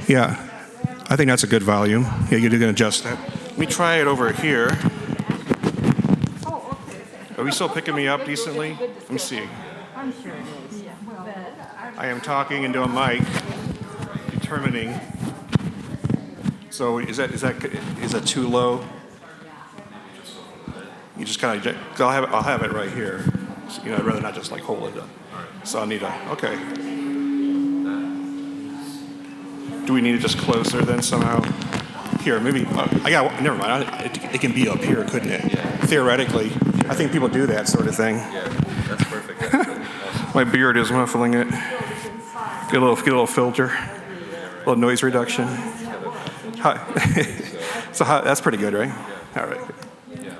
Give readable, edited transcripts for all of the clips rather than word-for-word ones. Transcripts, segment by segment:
Yeah, I think that's a good volume. Yeah, you can adjust that. Let me try it over here. Are we still picking me up decently? Let me see. I'm sure it is. I am talking into a mic, determining. So is that too low? You just kind of. I'll have it right here. So, I'd rather not just like hold it up. So I'll need okay. Do we need it just closer then somehow? Here, maybe. Never mind. It can be up here, couldn't it? Yeah. Theoretically, I think people do that sort of thing. Yeah, that's perfect. That's really awesome. My beard is muffling it. Get a little filter, a little noise reduction. So that's pretty good, right? Yeah. All right. Yeah.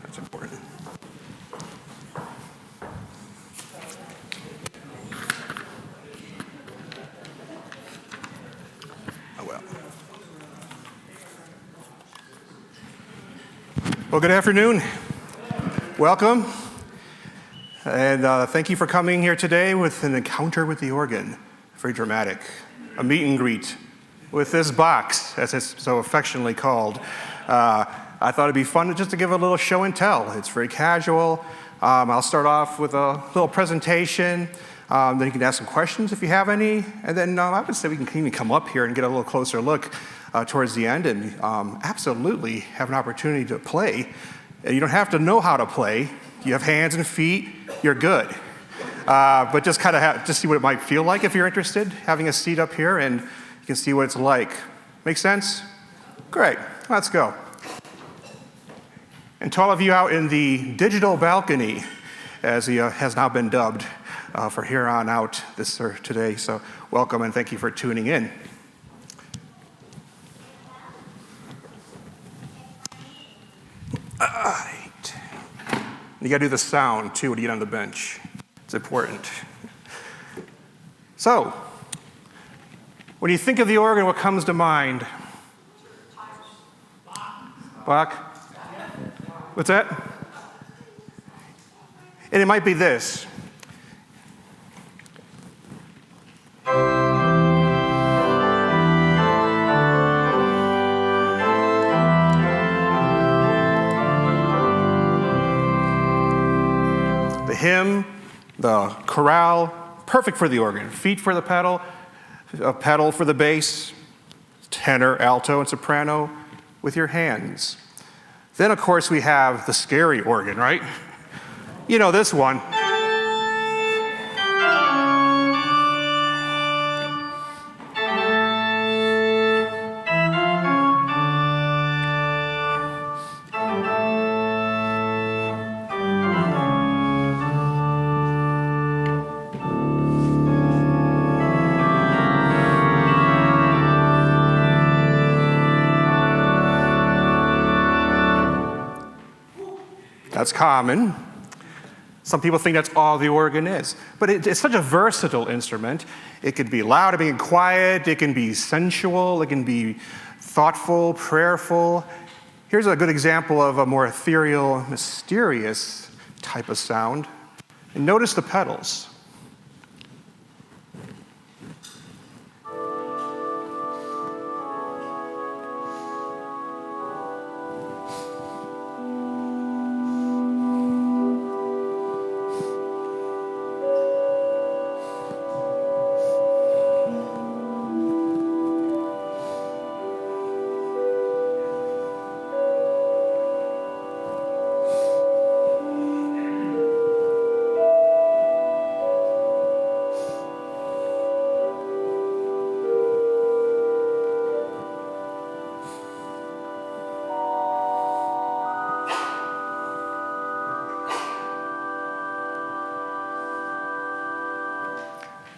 That's important. Oh well. Well, good afternoon. Welcome. And thank you for coming here today with an encounter with the organ. Very dramatic. A meet and greet with this box, as it's so affectionately called. I thought it'd be fun just to give a little show and tell. It's very casual. I'll start off with a little presentation. Then you can ask some questions if you have any. And then I would say we can even come up here and get a little closer look towards the end and absolutely have an opportunity to play. You don't have to know how to play. You have hands and feet, you're good. But just kind of just see what it might feel like if you're interested, having a seat up here and you can see what it's like. Make sense? Great, let's go. And to all of you out in the digital balcony, as he has now been dubbed for here on out today, so welcome and thank you for tuning in. All right. You got to do the sound too when you get on the bench. It's important. So, when you think of the organ, what comes to mind? Bach? What's that? And it might be this. The hymn, the chorale, perfect for the organ. Feet for the pedal, a pedal for the bass, tenor, alto, and soprano with your hands. Then, of course, we have the scary organ, right? You know this one. That's common. Some people think that's all the organ is. But it's such a versatile instrument. It can be loud, it can be quiet, it can be sensual, it can be thoughtful, prayerful. Here's a good example of a more ethereal, mysterious type of sound. And notice the pedals.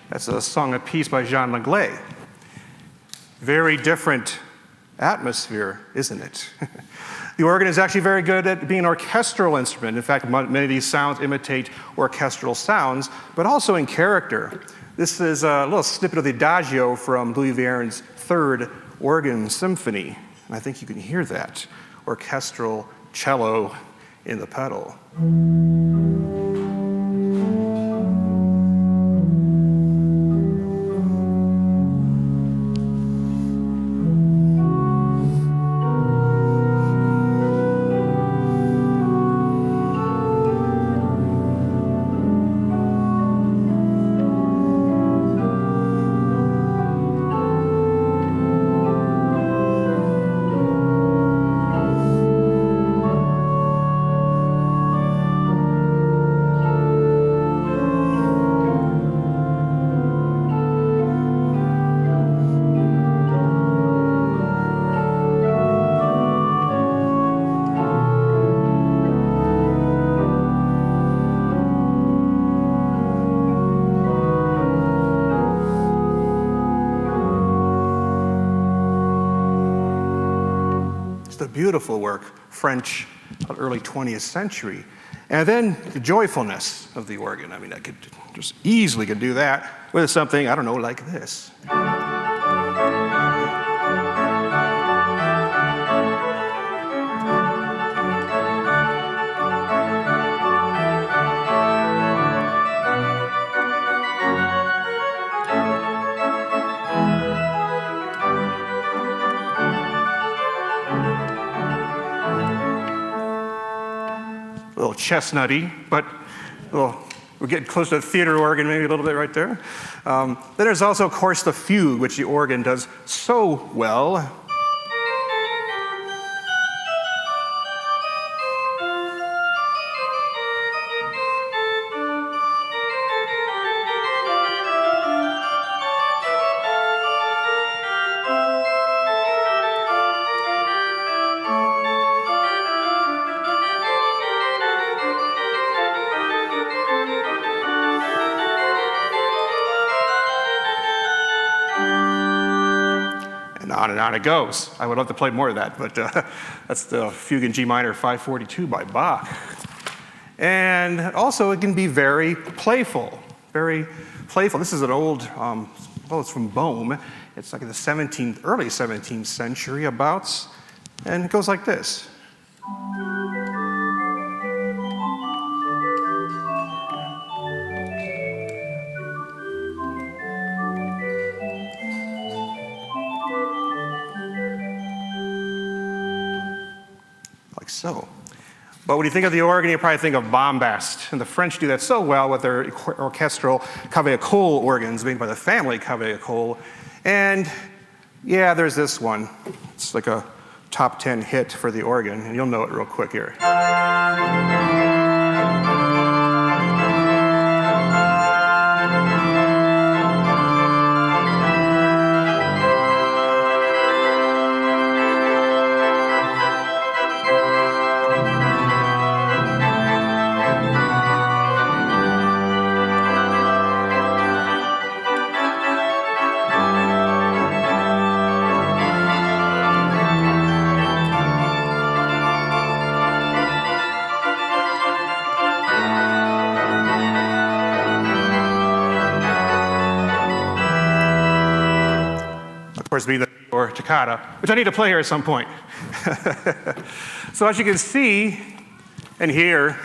That's a song of peace by Jean Langlais. Very different atmosphere, isn't it? The organ is actually very good at being an orchestral instrument. In fact, many of these sounds imitate orchestral sounds, but also in character. This is a little snippet of the Adagio from Louis Viern's Third Organ Symphony. And I think you can hear that orchestral cello in the pedal. The beautiful work, French, early 20th century. And then the joyfulness of the organ. I mean, I could just easily could do that with something, I don't know, like this. A little chestnutty, but we're getting close to the theater organ, maybe a little bit right there. Then there's also, of course, the fugue, which the organ does so well. And on it goes. I would love to play more of that, but that's the Fugue in G minor 542 by Bach. And also it can be very playful, very playful. This is an old, it's from Bohme. It's like in the early 17th century abouts, and it goes like this. So, but when you think of the organ, you probably think of bombast. And the French do that so well with their orchestral Cavaillé-Coll organs made by the family Cavaillé-Coll. And yeah, there's this one. It's like a top 10 hit for the organ, and you'll know it real quick here. Of course, being the or toccata, which I need to play here at some point. So as you can see and hear,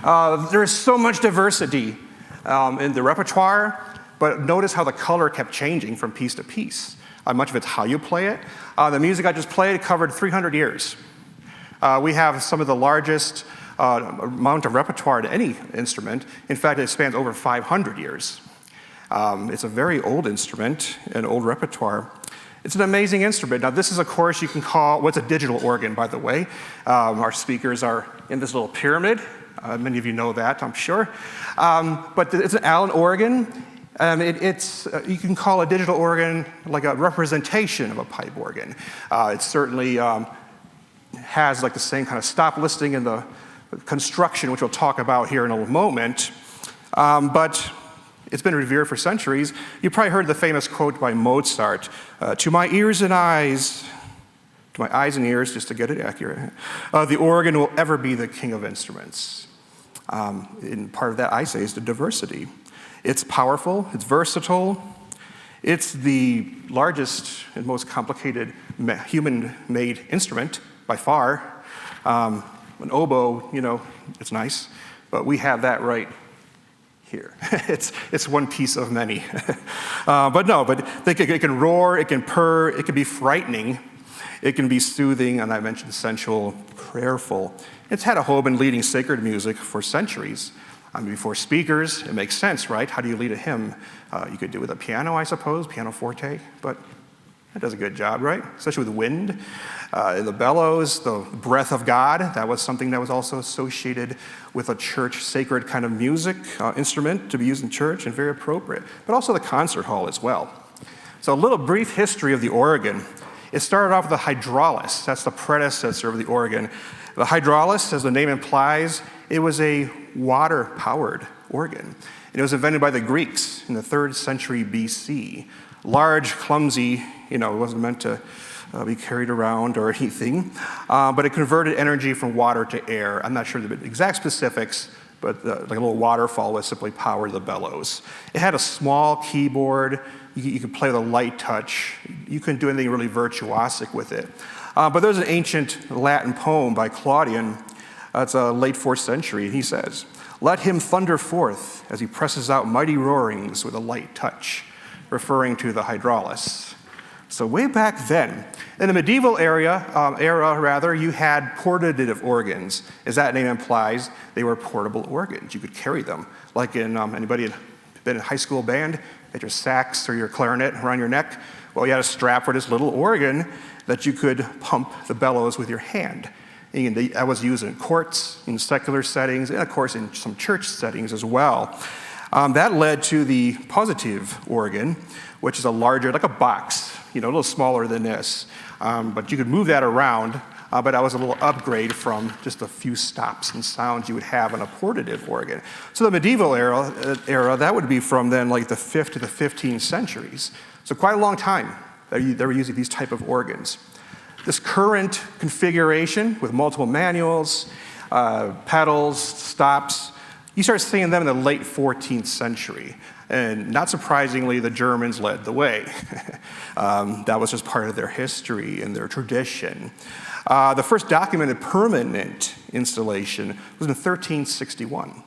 there is so much diversity in the repertoire, but notice how the color kept changing from piece to piece. Much of it's how you play it. The music I just played covered 300 years. We have some of the largest amount of repertoire to any instrument. In fact, it spans over 500 years. It's a very old instrument, an old repertoire. It's an amazing instrument. Now, this is, of course, you can call what's a digital organ, by the way. Our speakers are in this little pyramid. Many of you know that, I'm sure. But it's an Allen organ. You can call a digital organ like a representation of a pipe organ. It certainly has like the same kind of stop listing in the construction, which we'll talk about here in a moment. But it's been revered for centuries. You probably heard the famous quote by Mozart, to my ears and eyes, to my eyes and ears, just to get it accurate, the organ will ever be the king of instruments. And part of that, I say, is the diversity. It's powerful, it's versatile, it's the largest and most complicated human-made instrument by far. An oboe, it's nice, but we have that right here. It's one piece of many. But it can roar, it can purr, it can be frightening, it can be soothing, and I mentioned sensual, prayerful. It's had a home in leading sacred music for centuries. Before speakers, it makes sense, right? How do you lead a hymn? You could do it with a piano, I suppose, pianoforte, but that does a good job, right? Especially with wind. In the bellows, the breath of God, that was something that was also associated with a church sacred kind of music instrument to be used in church, and very appropriate. But also the concert hall as well. So a little brief history of the organ. It started off with the hydraulis. That's the predecessor of the organ. The hydraulis, as the name implies, it was a water-powered organ. And it was invented by the Greeks in the 3rd century BC. Large, clumsy, it wasn't meant to be carried around or anything, but it converted energy from water to air. I'm not sure the exact specifics, but like a little waterfall would simply power the bellows. It had a small keyboard. You could play with a light touch. You couldn't do anything really virtuosic with it. But there's an ancient Latin poem by Claudian. It's a late 4th century, and he says, "Let him thunder forth as he presses out mighty roarings with a light touch," referring to the hydraulis. So way back then, in the medieval era, you had portative organs. As that name implies, they were portable organs. You could carry them. Like in, anybody had been in high school band, had your sax or your clarinet around your neck? Well, you had a strap for this little organ that you could pump the bellows with your hand. And that was used in courts, in secular settings, and of course in some church settings as well. That led to the positive organ, which is a larger, like a box, a little smaller than this. But you could move that around, but that was a little upgrade from just a few stops and sounds you would have on a portative organ. So the medieval era, that would be from then like the 5th to the 15th centuries. So quite a long time they were using these type of organs. This current configuration with multiple manuals, pedals, stops, you start seeing them in the late 14th century. And not surprisingly, the Germans led the way. That was just part of their history and their tradition. The first documented permanent installation was in 1361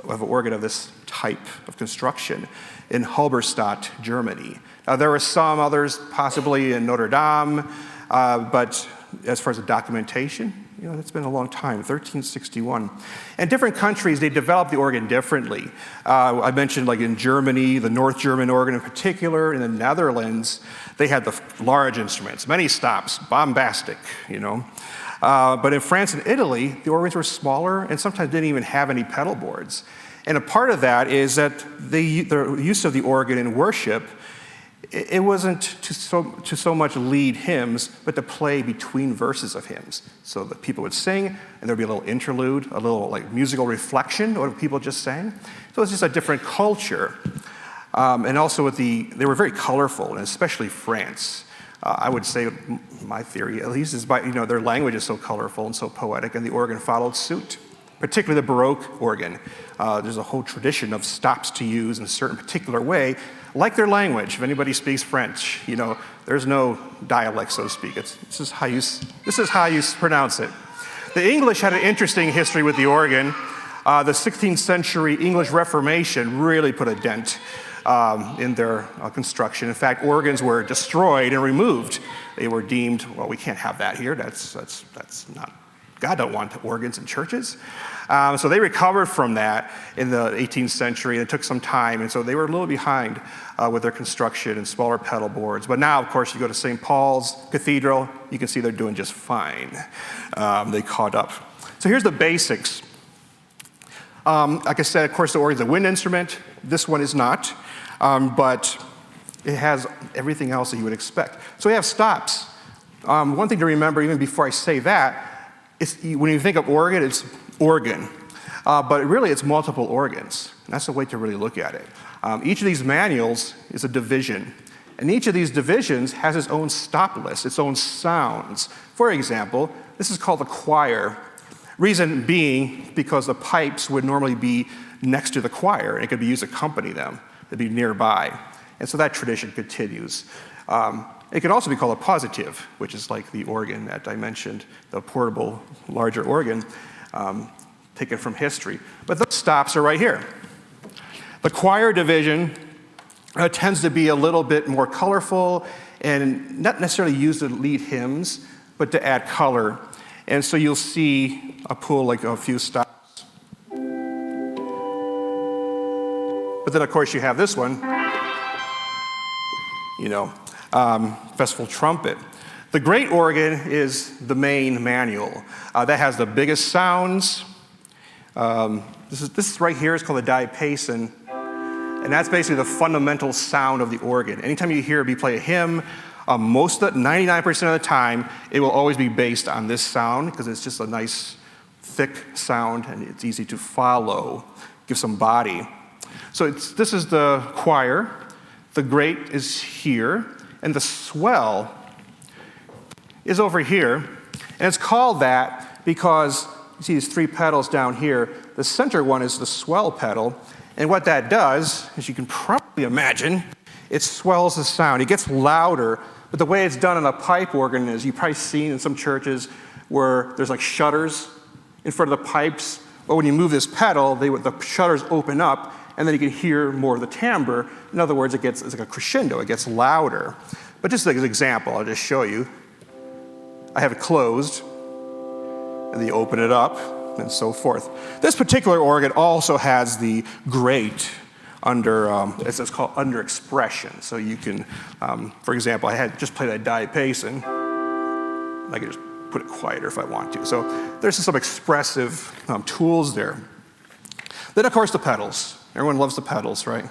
of an organ of this type of construction in Halberstadt, Germany. There were some others, possibly in Notre Dame, but as far as the documentation, it's been a long time, 1361. And different countries, they developed the organ differently. I mentioned like in Germany, the North German organ in particular, in the Netherlands, they had the large instruments, many stops, bombastic, But in France and Italy, the organs were smaller and sometimes didn't even have any pedal boards. And a part of that is that the use of the organ in worship, it wasn't to so much lead hymns, but to play between verses of hymns. So that people would sing, and there'd be a little interlude, a little like musical reflection of what people just sang. So it's just a different culture. And also they were very colorful, and especially France. I would say, my theory at least, is their language is so colorful and so poetic, and the organ followed suit. Particularly the Baroque organ. There's a whole tradition of stops to use in a certain particular way, like their language. If anybody speaks French, there's no dialect, so to speak. This is how you pronounce it. The English had an interesting history with the organ. The 16th century English Reformation really put a dent in their construction. In fact, organs were destroyed and removed. They were deemed, well, we can't have that here. That's not. God don't want organs in churches. So they recovered from that in the 18th century, and it took some time, and so they were a little behind with their construction and smaller pedal boards. But now, of course, you go to St. Paul's Cathedral, you can see they're doing just fine. They caught up. So here's the basics. Like I said, of course, the organ is a wind instrument. This one is not, but it has everything else that you would expect. So we have stops. One thing to remember, even before I say that, when you think of organ, it's organ. But really, it's multiple organs. And that's the way to really look at it. Each of these manuals is a division. And each of these divisions has its own stop list, its own sounds. For example, this is called the choir. Reason being, because the pipes would normally be next to the choir, and it could be used to accompany them. They'd be nearby. And so that tradition continues. It could also be called a positive, which is like the organ that I mentioned, the portable, larger organ, taken from history. But those stops are right here. The choir division tends to be a little bit more colorful and not necessarily used to lead hymns, but to add color. And so you'll see a pull like a few stops. But then, of course, you have this one, festival trumpet. The great organ is the main manual. That has the biggest sounds. This right here is called a diapason, and that's basically the fundamental sound of the organ. Anytime you hear me play a hymn, 99% of the time, it will always be based on this sound because it's just a nice, thick sound, and it's easy to follow, give some body. So this is the choir. The great is here, and the swell is over here. And it's called that because you see these three pedals down here. The center one is the swell pedal, and what that does, as you can probably imagine, it swells the sound. It gets louder, but the way it's done on a pipe organ is you've probably seen in some churches where there's like shutters in front of the pipes, but when you move this pedal, the shutters open up, and then you can hear more of the timbre. In other words, it's like a crescendo, it gets louder. But just as an example, I'll just show you. I have it closed, and then you open it up, and so forth. This particular organ also has the grate under, it's called under expression. So you can, for example, I had just played that diapason. I can just put it quieter if I want to. So there's some expressive tools there. Then, of course, the pedals. Everyone loves the pedals, right?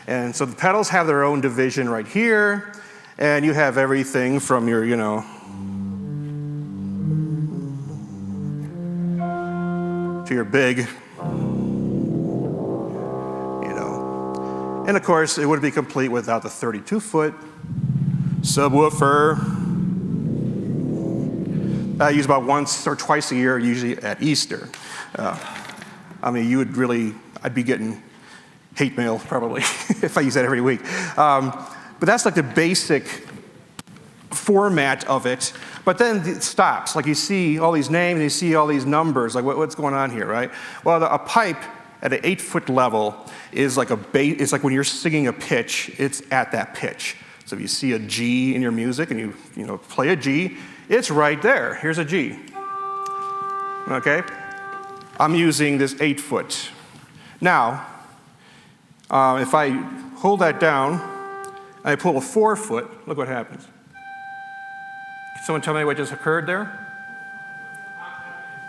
And so the pedals have their own division right here, and you have everything from your, to your big, And of course, it wouldn't be complete without the 32-foot subwoofer. I use about once or twice a year, usually at Easter. I'd be getting hate mail probably if I use that every week. But that's like the basic format of it. But then it stops. Like you see all these names, and you see all these numbers. Like what's going on here, right? Well, a pipe at an 8-foot level is like it's like when you're singing a pitch, it's at that pitch. So if you see a G in your music and you play a G, it's right there. Here's a G. okay? I'm using this 8-foot. Now, if I hold that down and I pull a 4-foot, look what happens. Can someone tell me what just occurred there?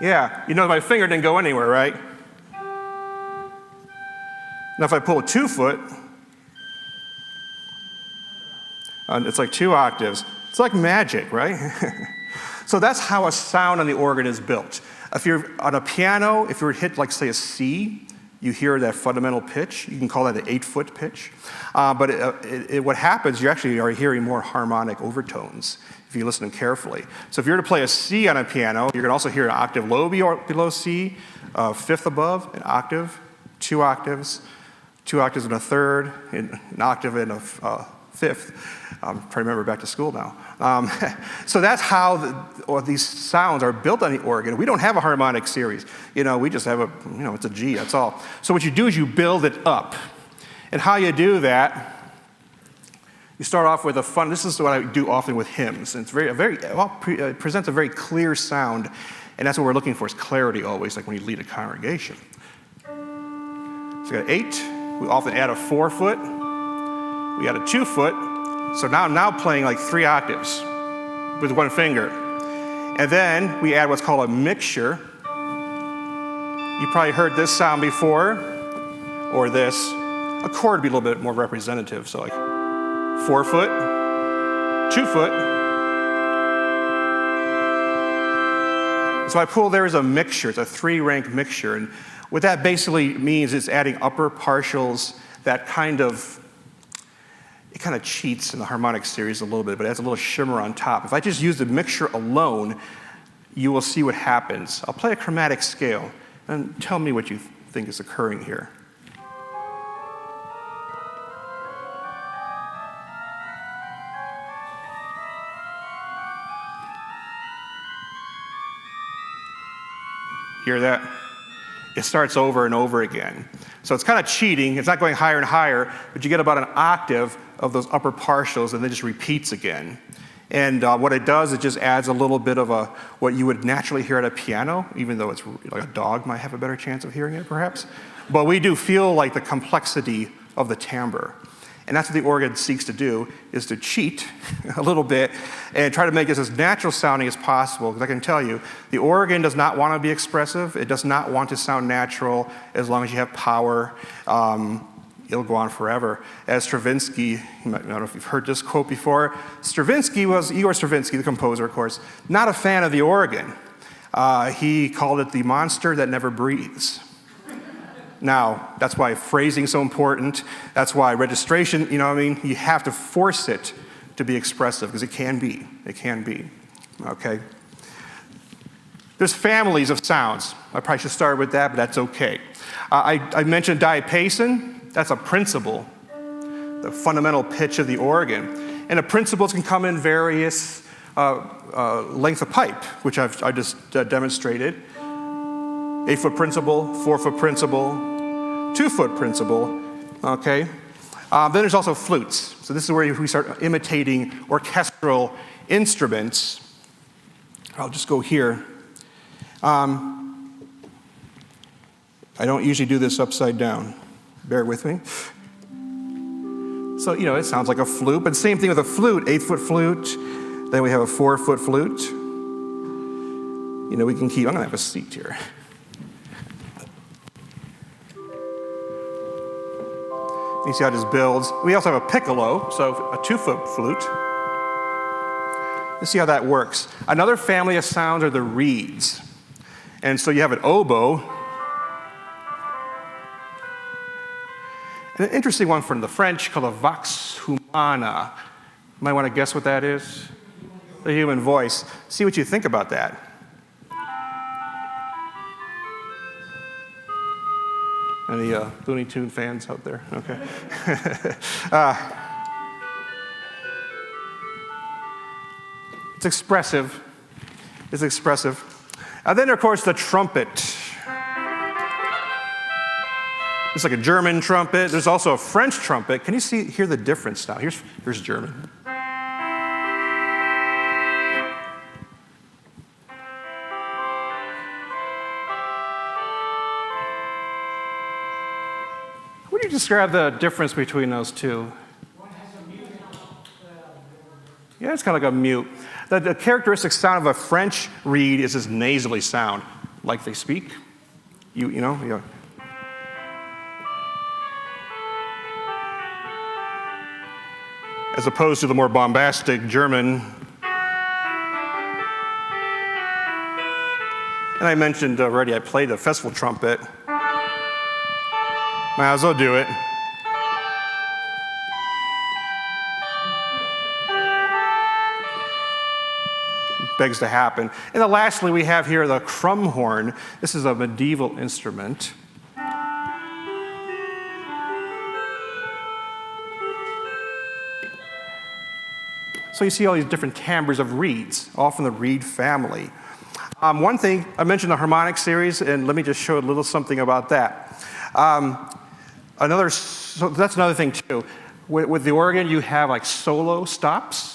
Yeah, you know my finger didn't go anywhere, right? Now if I pull a 2-foot, it's like 2 octaves. It's like magic, right? So that's how a sound on the organ is built. If you're on a piano, if you were to hit, like, say, a C, you hear that fundamental pitch. You can call that an 8-foot pitch. But what happens, you actually are hearing more harmonic overtones if you listen carefully. So if you're to play a C on a piano, you're going to also hear an octave low below C, a fifth above, an octave, 2 octaves, 2 octaves and a third, an octave and a fifth. I'm trying to remember back to school now. So that's how these sounds are built on the organ. We don't have a harmonic series. We just have it's a G, that's all. So what you do is you build it up. And how you do that, you start off with this is what I do often with hymns. And it presents a very clear sound, and that's what we're looking for, is clarity always, like when you lead a congregation. So we got 8, we often add a 4-foot, we add a 2-foot, so now I'm now playing like 3 octaves with 1 finger. And then we add what's called a mixture. You probably heard this sound before, or this. A chord would be a little bit more representative, so like 4-foot, 2-foot. So I pull there is a mixture, it's a 3-rank mixture, and what that basically means is adding upper partials that kind of cheats in the harmonic series a little bit, but it adds a little shimmer on top. If I just use the mixture alone, you will see what happens. I'll play a chromatic scale, and tell me what you think is occurring here. Hear that? It starts over and over again. So it's kind of cheating. It's not going higher and higher, but you get about an octave of those upper partials, and then it just repeats again. And what it does, it just adds a little bit of what you would naturally hear at a piano, even though it's like a dog might have a better chance of hearing it, perhaps. But we do feel like the complexity of the timbre. And that's what the organ seeks to do, is to cheat a little bit and try to make this as natural sounding as possible. Because I can tell you, the organ does not want to be expressive. It does not want to sound natural as long as you have power. It'll go on forever. As Stravinsky, I don't know if you've heard this quote before, Igor Stravinsky, the composer, of course, not a fan of the organ. He called it the monster that never breathes. Now, that's why phrasing is so important. That's why registration, you have to force it to be expressive, because it can be, okay? There's families of sounds. I probably should start with that, but that's okay. I mentioned diapason. That's a principle, the fundamental pitch of the organ. And the principles can come in various length of pipe, which I just demonstrated. 8-foot principle, 4-foot principle, 2-foot principle, okay? Then there's also flutes. So this is where we start imitating orchestral instruments. I'll just go here. I don't usually do this upside down. Bear with me. So, it sounds like a flute, but same thing with a flute, 8-foot flute. Then we have a 4-foot flute. We can keep, I'm gonna have a seat here. You see how this builds. We also have a piccolo, so a 2-foot flute. Let's see how that works. Another family of sounds are the reeds. And so you have an oboe. And an interesting one from the French called a vox humana. You might want to guess what that is? The human voice. See what you think about that. Any Looney Tune fans out there? Okay. It's expressive. And then, of course, the trumpet. It's like a German trumpet. There's also a French trumpet. Can you hear the difference now? Here's German. describe the difference between those two? Yeah, it's kind of like a mute. The characteristic sound of a French reed is this nasally sound, like they speak. You know. Yeah. As opposed to the more bombastic German. And I mentioned already, I played the festival trumpet. Might as well do it. Begs to happen. And then lastly, we have here the crumhorn. This is a medieval instrument. So you see all these different timbres of reeds, all from the reed family. One thing, I mentioned the harmonic series, and let me just show a little something about that. So that's another thing too. With the organ, you have like solo stops.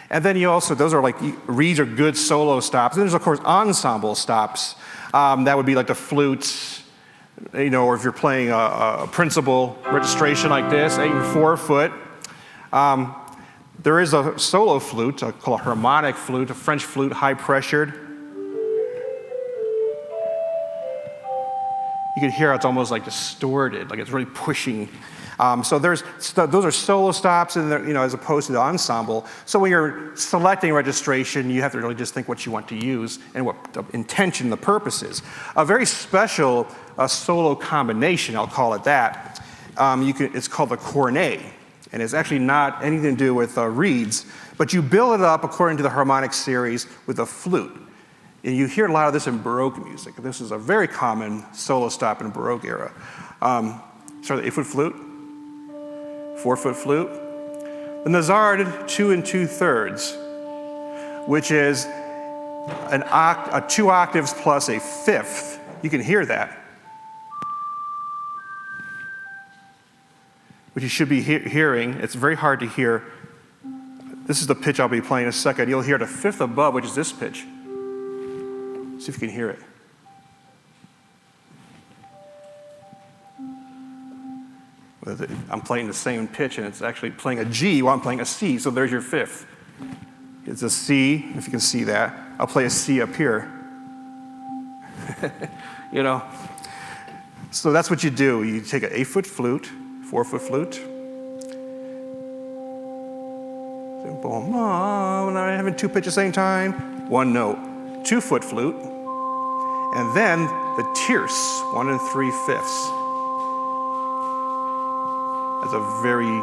And then you also, those are like, reeds are good solo stops. And there's, of course, ensemble stops. That would be like the flutes, or if you're playing a principal registration like this, 8 and 4 foot. There is a solo flute, called a harmonic flute, a French flute, high-pressured. You can hear it's almost like distorted, like it's really pushing. So those are solo stops, and as opposed to the ensemble. So when you're selecting registration, you have to really just think what you want to use and what the intention, the purpose is. A very special solo combination, I'll call it that. It's called the cornet, and it's actually not anything to do with reeds, but you build it up according to the harmonic series with a flute. And you hear a lot of this in Baroque music. This is a very common solo stop in the Baroque era. Start the 8-foot flute, 4-foot flute. The Nazard 2 2/3, which is 2 octaves plus a fifth. You can hear that. Which you should be hearing. It's very hard to hear. This is the pitch I'll be playing in a second. You'll hear the fifth above, which is this pitch. See if you can hear it. I'm playing the same pitch, and it's actually playing a G while I'm playing a C, so there's your fifth. It's a C, if you can see that. I'll play a C up here. So that's what you do. You take an 8-foot flute, 4-foot flute. Boom, I'm not having 2 pitches at the same time. 1 note. 2-foot flute. And then the tierce, 1 3/5. That's a very...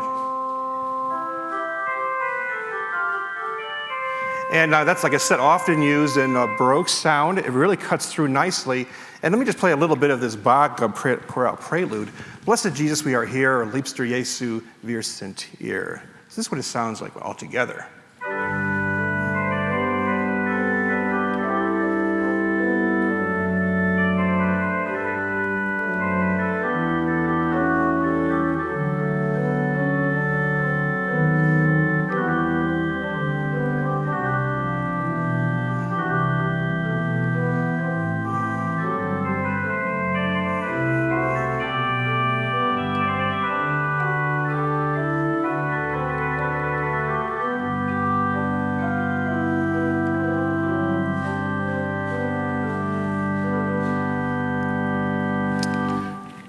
And that's, like I said, often used in Baroque sound. It really cuts through nicely. And let me just play a little bit of this Bach chorale prelude. Blessed Jesus, we are here, Liebster Jesu, wir sind hier. So this is what it sounds like all together.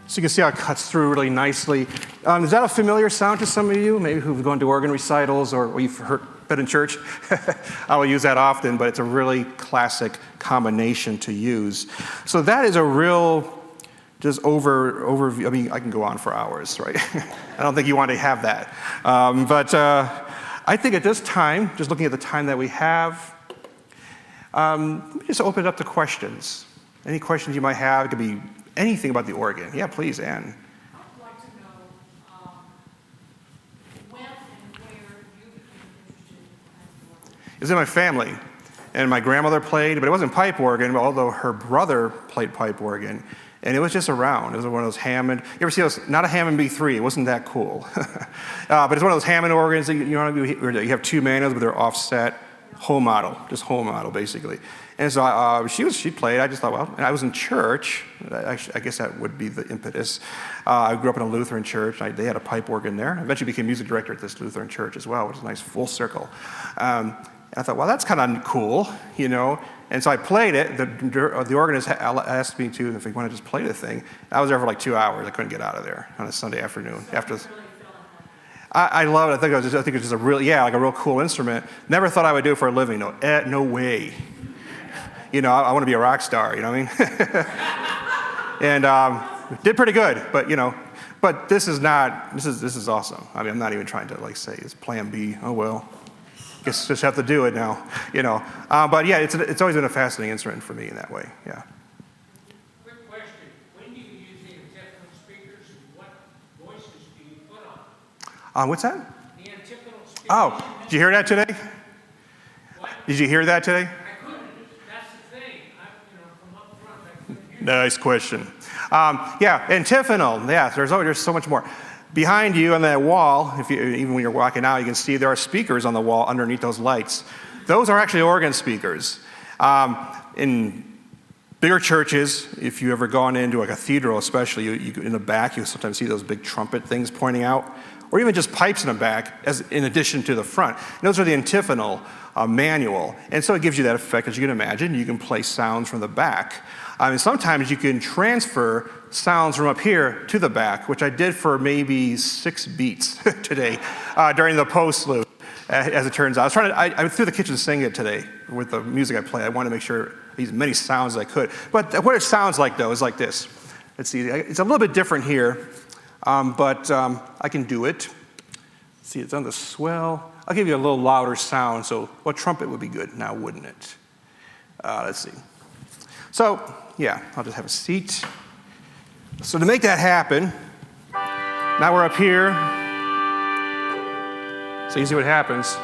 So you can see how it cuts through really nicely. Is that a familiar sound to some of you? Maybe who've gone to organ recitals or you've been in church? I will use that often, but it's a really classic combination to use. So that is a real just overview. I mean, I can go on for hours, right? I don't think you want to have that. But I think at this time, just looking at the time that we have, let me just open it up to questions. Any questions you might have? It could be anything about the organ. Yeah, please, Anne. I'd like to know when and where you became interested in the organ. It was in my family, and my grandmother played, but it wasn't pipe organ, although her brother played pipe organ, and it was just around. It was one of those Hammond. You ever see those? Not a Hammond B3. It wasn't that cool, but it's one of those Hammond organs that you have 2 manos, but they're offset. home model, basically. And so she played. I just thought, well, and I was in church. I guess that would be the impetus. I grew up in a Lutheran church. They had a pipe organ there. I eventually became music director at this Lutheran church as well, which is a nice full circle. And I thought, well, that's kind of cool, you know. And so I played it. The organist asked me to, if we want to just play the thing. I was there for like 2 hours. I couldn't get out of there on a Sunday afternoon. I love it. I think it was just a real cool instrument. Never thought I would do it for a living. No way. You know, I want to be a rock star. You know what I mean? And did pretty good, but this is awesome. I mean, I'm not even trying to like say it's Plan B. Oh well, guess just have to do it now. You know, but yeah, it's always been a fascinating instrument for me in that way. Yeah. Quick question: when do you use the antiphonal speakers, and what voices do you put on? What's that? The antiphonal speakers. Oh, did you hear that today? What? Did you hear that today? I couldn't. That's the thing. From up front, I couldn't hear. Nice question. Yeah, antiphonal. Yeah, there's so much more. Behind you on that wall, even when you're walking out, you can see there are speakers on the wall underneath those lights. Those are actually organ speakers. In bigger churches, if you've ever gone into a cathedral especially, you in the back, you sometimes see those big trumpet things pointing out, or even just pipes in the back in addition to the front. And those are the antiphonal manual. And so it gives you that effect, as you can imagine. You can play sounds from the back. And sometimes you can transfer sounds from up here to the back, which I did for maybe 6 beats today during the post loop, as it turns out. I went through the kitchen singing it today with the music I play. I wanted to make sure as many sounds as I could. But what it sounds like, though, is like this. Let's see. It's a little bit different here, but I can do it. See, it's on the swell. I'll give you a little louder sound. So, well, trumpet would be good now, wouldn't it? Let's see. So, yeah, I'll just have a seat. So to make that happen, now we're up here. So you see what happens.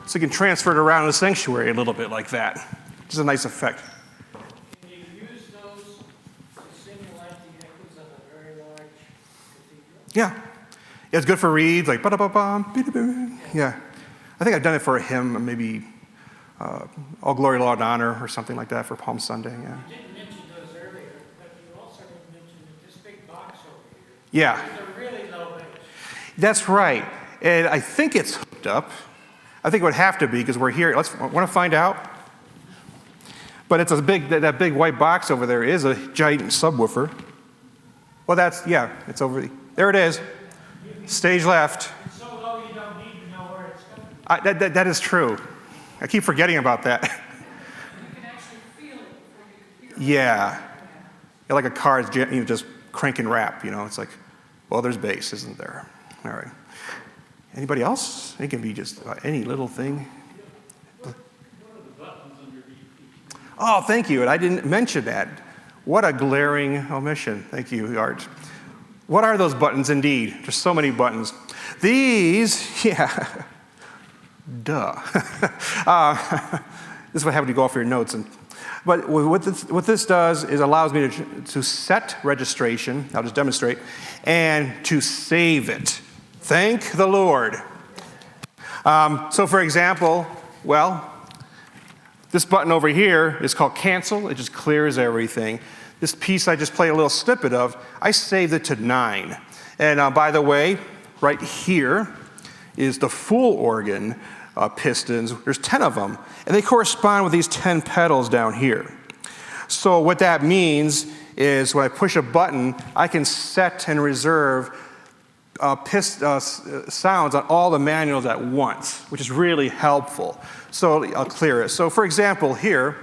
So you can transfer it around the sanctuary a little bit like that. Just a nice effect. Can you use those to simulate the echoes of a very large cathedral? Yeah. It's good for reeds, like ba-da-ba-bum, be-da-ba. Yeah. I think I've done it for a hymn, maybe All Glory, Laud, and Honor, or something like that for Palm Sunday, yeah. You didn't mention those earlier, but you also mentioned this big box over here. Yeah. It's a really low bass. That's right. And I think it's hooked up. I think it would have to be, because we're here. Want to find out? But it's that big white box over there is a giant subwoofer. Well, it's over there it is. Stage left. It's so low you don't need to know where it's coming. That is true. I keep forgetting about that. You can actually feel it before you can hear it. Yeah. Like a car is just cranking rap, It's like, well, there's bass, isn't there? All right. Anybody else? It can be just any little thing. Oh, thank you. And I didn't mention that. What a glaring omission. Thank you, Art. What are those buttons indeed? There's so many buttons. These, yeah. Duh. This is what happened to go off your notes. But what this does is allows me to set registration, I'll just demonstrate, and to save it. Thank the Lord. So for example, this button over here is called cancel. It just clears everything. This piece I just played a little snippet of, I saved it to 9. And by the way, right here is the full organ pistons. There's 10 of them, and they correspond with these 10 pedals down here. So what that means is when I push a button, I can set and reserve sounds on all the manuals at once, which is really helpful. So I'll clear it. So for example, here,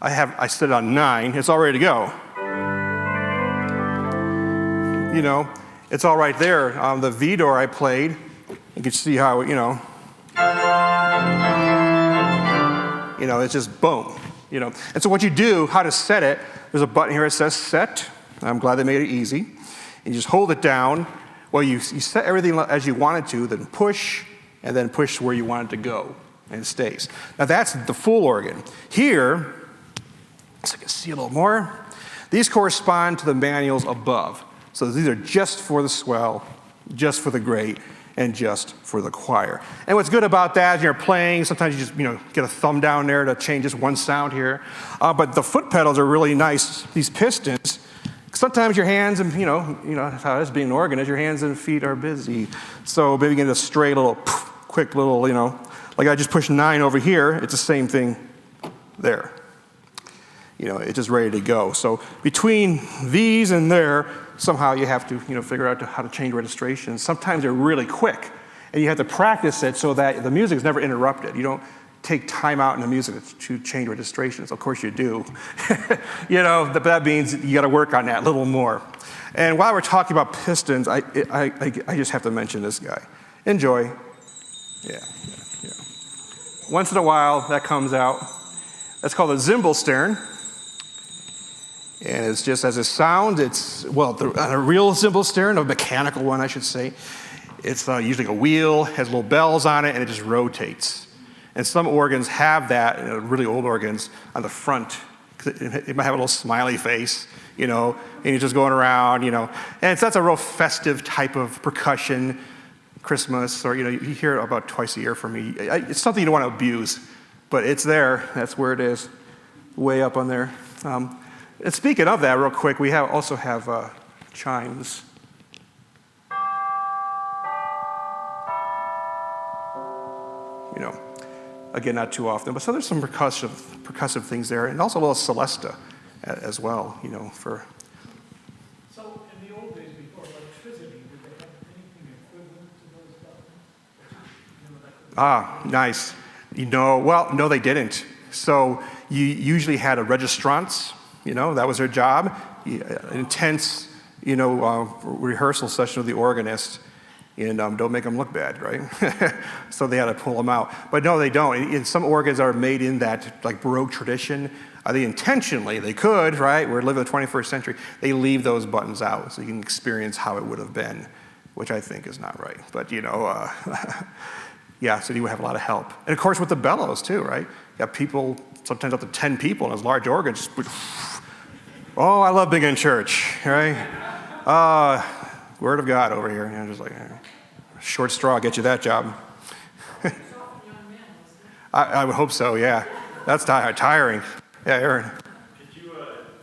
I set it on 9. It's all ready to go. It's all right there. The V-door I played, you can see how, it's just boom, And so what you do, how to set it, there's a button here that says set. I'm glad they made it easy. And you just hold it down. Well, you set everything as you want it to, then push, and then push where you want it to go, and it stays. Now that's the full organ. Here, So you can see a little more. These correspond to the manuals above. So these are just for the swell, just for the great, and just for the choir. And what's good about that is you're playing, sometimes you just get a thumb down there to change just one sound here. But the foot pedals are really nice, these pistons. Sometimes your hands and, you know how it is being an organist, your hands and feet are busy. So maybe you get a stray little, quick little, like I just pushed 9 over here, it's the same thing there. It's just ready to go. So between these and there, somehow you have to, figure out how to change registration. Sometimes they're really quick, and you have to practice it so that the music is never interrupted. You don't take time out in the music to change registrations. Of course you do. But that means you got to work on that a little more. And while we're talking about pistons, I just have to mention this guy. Enjoy. Yeah. Once in a while, that comes out. That's called a Zimbelstern. And it's just as it sounds, a real Zimbelstern, a mechanical one, I should say. It's usually a wheel, has little bells on it, and it just rotates. And some organs have that, really old organs, on the front. It might have a little smiley face, and you're just going around, And that's a real festive type of percussion, Christmas, or, you hear it about twice a year from me. It's something you don't want to abuse, but it's there. That's where it is, way up on there. And speaking of that, real quick, we also have chimes. Again, not too often, but so there's some percussive things there, and also a little celesta as well, for. So in the old days before electricity, did they have anything equivalent to those buttons? Nice. No, they didn't. So you usually had a registrance. That was their job. An intense, rehearsal session with the organist, and don't make them look bad, right? So they had to pull them out. But no, they don't. And some organs are made in that like Baroque tradition. They intentionally, they could, right? We're living in the 21st century. They leave those buttons out so you can experience how it would have been, which I think is not right. But yeah, so you have a lot of help. And of course with the bellows too, right? You have people, sometimes up to 10 people in those large organs. Oh, I love being in church, right? Word of God over here. Just like short straw, get you that job. I would hope so, yeah. That's tiring. Yeah, Aaron. Could you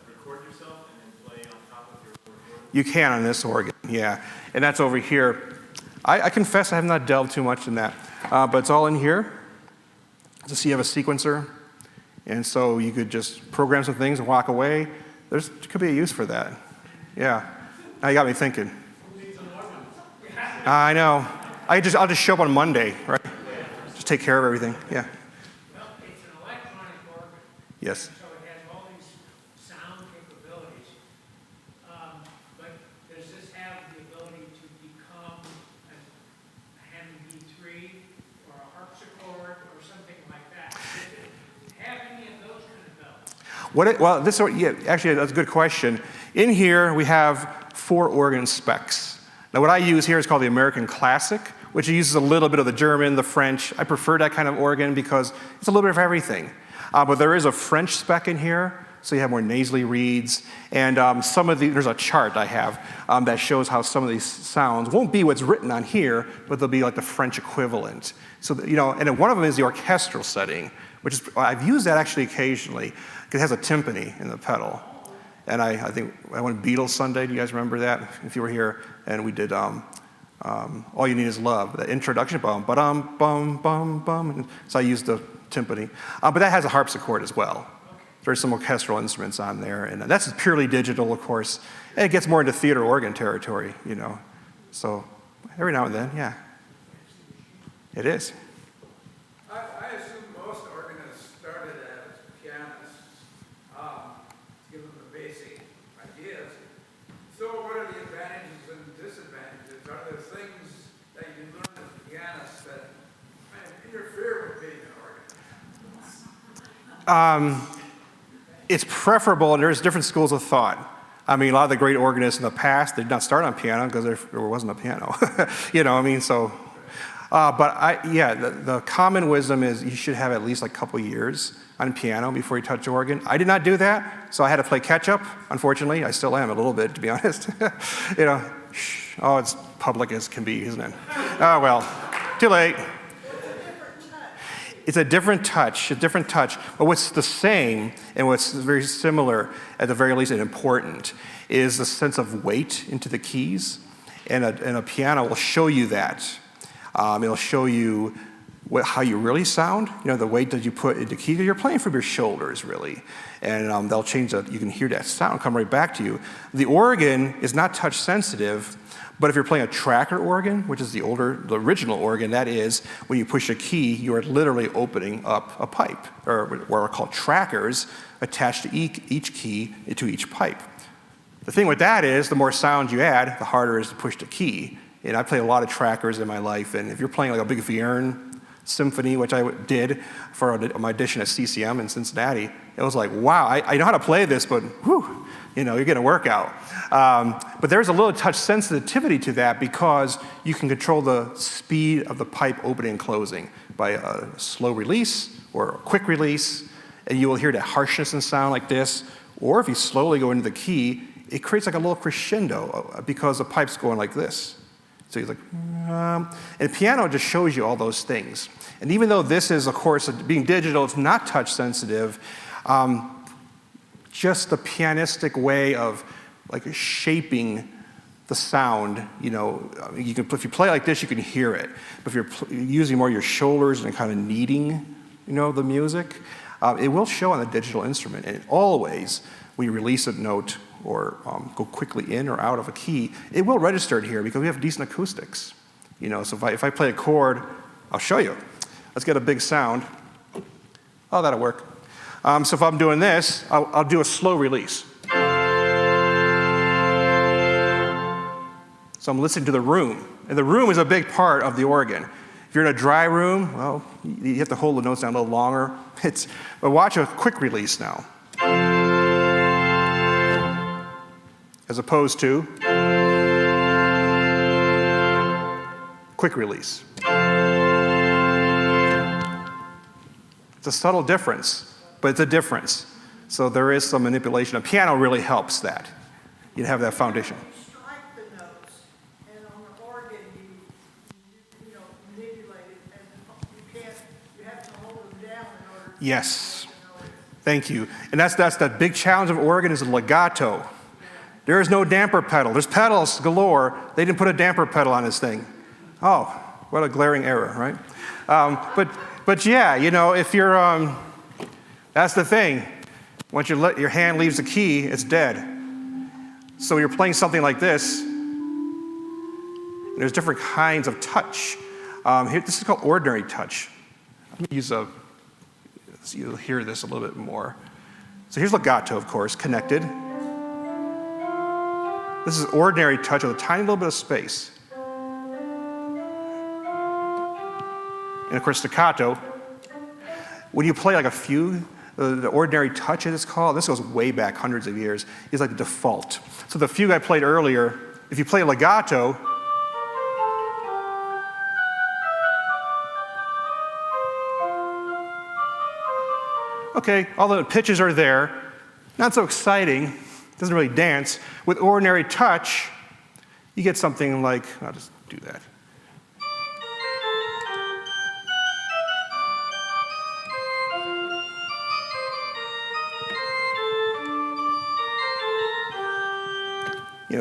record yourself and then play on top of your recording? You can on this organ, yeah. And that's over here. I confess I have not delved too much in that, but it's all in here. So see, you have a sequencer, and so you could just program some things and walk away. There could be a use for that. Yeah. Now you got me thinking. I know. I'll just show up on Monday, right? Just take care of everything. Yeah. Well, it's an electronic organ. Yes. So it has all these sound capabilities. But does this have the ability to become a Hammond B3 or a harpsichord or something like that? Does it have any of those kind of bells? Actually, that's a good question. In here, we have 4 organ specs. Now, what I use here is called the American Classic, which uses a little bit of the German, the French. I prefer that kind of organ because it's a little bit of everything. But there is a French spec in here, so you have more nasally reeds. And there's a chart I have that shows how some of these sounds won't be what's written on here, but they'll be like the French equivalent. So, and then one of them is the orchestral setting, which is, I've used that actually occasionally, because it has a timpani in the pedal. And I think I went Beatles Sunday. Do you guys remember that? If you were here, and we did All You Need Is Love, that introduction, bum, ba-dum, bum, bum, bum. And so I used the timpani. But that has a harpsichord as well. There's some orchestral instruments on there, and that's purely digital, of course. And it gets more into theater organ territory, So every now and then, yeah. It is. I assume most organists started as pianists, to give them the basic ideas. So what are the advantages and disadvantages? Are there things that you learn as a pianist that kind of interfere with being an organist? It's preferable, and there's different schools of thought. I mean, a lot of the great organists in the past, they did not start on piano because there wasn't a piano. So The common wisdom is you should have at least like a couple years on piano before you touch the organ. I did not do that, so I had to play catch up, unfortunately. I still am a little bit, to be honest. It's public as can be, isn't it? Oh, well, too late. It's a different touch. But what's the same and what's very similar, at the very least and important, is the sense of weight into the keys. And a piano will show you that. It'll show you how you really sound, the weight that you put into keys. You're playing from your shoulders, really. And they'll change that. You can hear that sound come right back to you. The organ is not touch sensitive, but if you're playing a tracker organ, which is the original organ, that is, when you push a key, you are literally opening up a pipe, or what are called trackers, attached to each key to each pipe. The thing with that is, the more sound you add, the harder it is to push the key. And I played a lot of trackers in my life, and if you're playing like a big Vierne symphony, which I did for my audition at CCM in Cincinnati, it was like, wow, I know how to play this, but whew, you're getting a workout. But there's a little touch sensitivity to that because you can control the speed of the pipe opening and closing by a slow release or a quick release, and you will hear that harshness and sound like this. Or if you slowly go into the key, it creates like a little crescendo because the pipe's going like this. So he's like, and piano just shows you all those things. And even though this is, of course, being digital, it's not touch sensitive, just the pianistic way of like shaping the sound, you can, if you play like this, you can hear it. But if you're using more your shoulders and kind of kneading, the music, it will show on the digital instrument. And always, when you release a note or go quickly in or out of a key, it will register it here because we have decent acoustics. So if I play a chord, I'll show you. Let's get a big sound. Oh, that'll work. So if I'm doing this, I'll do a slow release. So I'm listening to the room. And the room is a big part of the organ. If you're in a dry room, well, you have to hold the notes down a little longer. But watch a quick release now. As opposed to quick release. It's a subtle difference, but it's a difference. So there is some manipulation. A piano really helps that. You have that foundation. You strike the notes, and on the organ, you manipulate it, and you have to hold them down in order to Yes. Thank you. And that's the big challenge of organ is the legato. There is no damper pedal. There's pedals galore. They didn't put a damper pedal on this thing. Oh, what a glaring error, right? But yeah, if you're, that's the thing. Once your hand leaves the key, it's dead. So you're playing something like this. There's different kinds of touch. This is called ordinary touch. I'm going to so you'll hear this a little bit more. So here's legato, of course, connected. This is ordinary touch with a tiny little bit of space. And of course, staccato. When you play like a fugue, the ordinary touch, as it's called, this goes way back hundreds of years, is like the default. So the fugue I played earlier, if you play legato, okay, all the pitches are there, not so exciting, doesn't really dance. With ordinary touch, you get something like, I'll just do that.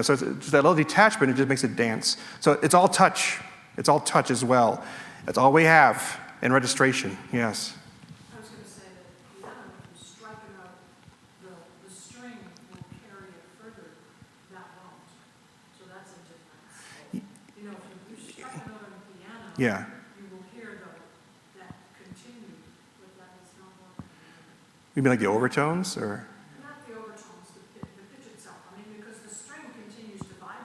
So it's that little detachment, it just makes it dance. So it's all touch. It's all touch as well. That's all we have in registration, yes. I was going to say that the piano, if you strike a note, the string will carry it further, that won't. So that's a difference. If you strike a note on the piano, Yeah. you will hear that continue, but that is not working. You mean like the overtones, or? Not the overtones, the pitch itself. I mean, because the string continues to vibrate.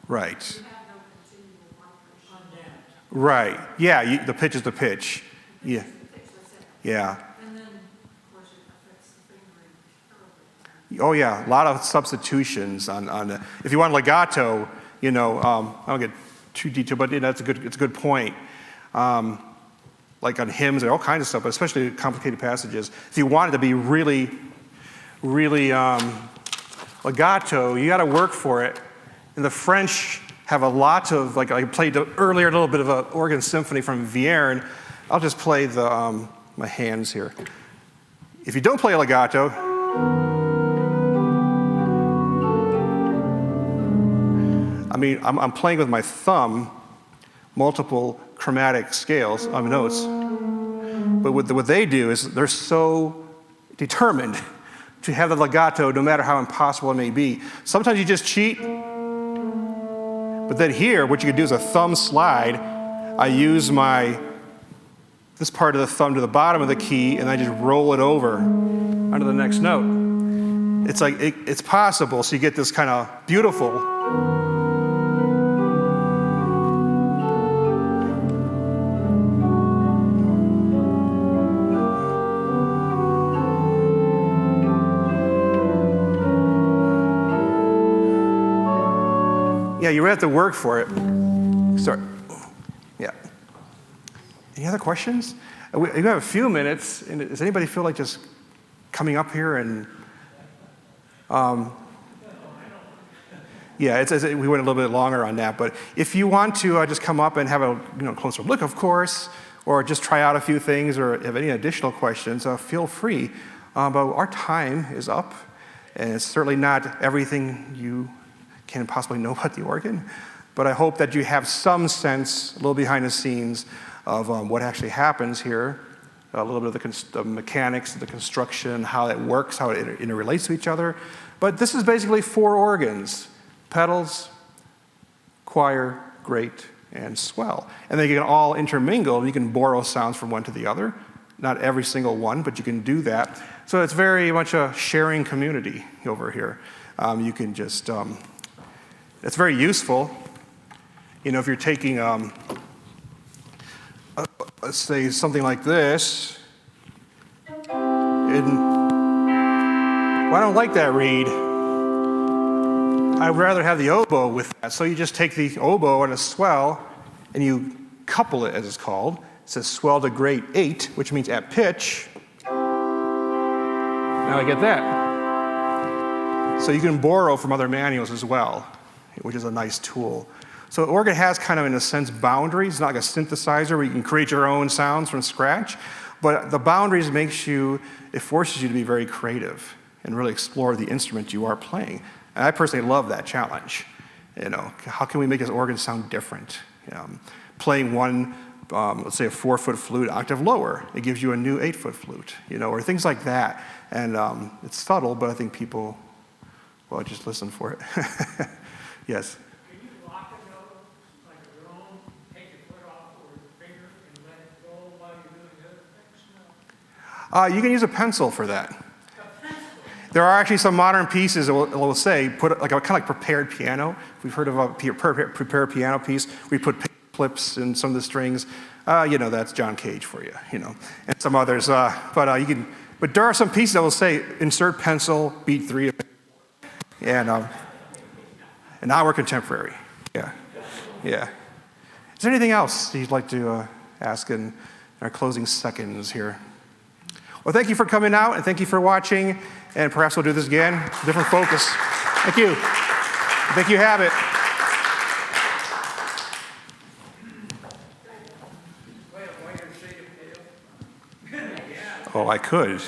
Right. You have no continual vibration. Right. Yeah, the pitch is the pitch. Yeah. The pitch, that's it. Yeah. And then, of course, it affects the fingering terribly. Oh yeah, a lot of substitutions on if you want legato, I don't get too detailed, but it's a good point. like on hymns and all kinds of stuff, but especially complicated passages. If you want it to be really, really legato, you got to work for it. And the French have a lot of, like I played earlier a little bit of an organ symphony from Vierne. I'll just play the my hands here. If you don't play legato, I mean, I'm playing with my thumb, multiple chromatic scales on notes. But what they do is they're so determined to have the legato no matter how impossible it may be. Sometimes you just cheat. But then here, what you can do is a thumb slide. I use this part of the thumb to the bottom of the key, and I just roll it over onto the next note. It's like, it's possible, so you get this kind of beautiful. Yeah, you really have to work for it. Sorry. Yeah. Any other questions? We have a few minutes. And does anybody feel like just coming up here and? Yeah, we went a little bit longer on that. But if you want to just come up and have a closer look, of course, or just try out a few things, or have any additional questions, feel free. But our time is up, and it's certainly not everything you can possibly know about the organ, but I hope that you have some sense, a little behind the scenes, of what actually happens here, a little bit of the mechanics, the construction, how it works, how it interrelates to each other. But this is basically 4 organs: pedals, choir, grate, and swell. And they can all intermingle. You can borrow sounds from one to the other. Not every single one, but you can do that. So it's very much a sharing community over here. You can just it's very useful. If you're taking, let's say something like this, and well, I don't like that reed. I would rather have the oboe with that. So you just take the oboe and a swell, and you couple it, as it's called. It says swell to grate 8, which means at pitch. Now I get that. So you can borrow from other manuals as well, which is a nice tool. So the organ has kind of, in a sense, boundaries. It's not like a synthesizer where you can create your own sounds from scratch, but the boundaries it forces you to be very creative and really explore the instrument you are playing. And I personally love that challenge. How can we make this organ sound different? Playing one, let's say a 4-foot flute octave lower, it gives you a new 8-foot flute, or things like that. And it's subtle, but I think people, just listen for it. Yes? Can you lock a note like a drone, take your foot off or your finger and let it go while you're doing the other things? You can use a pencil for that. There are actually some modern pieces that will say, put like a kind of like prepared piano. We've heard of a prepared piano piece. We put clips in some of the strings. That's John Cage for you, and some others. But there are some pieces that will say, insert pencil, beat 3, and now we're contemporary. Yeah. Is there anything else you'd like to ask in our closing seconds here? Well, thank you for coming out, and thank you for watching, and perhaps we'll do this again, different focus. Thank you. I think you have it. Oh, I could.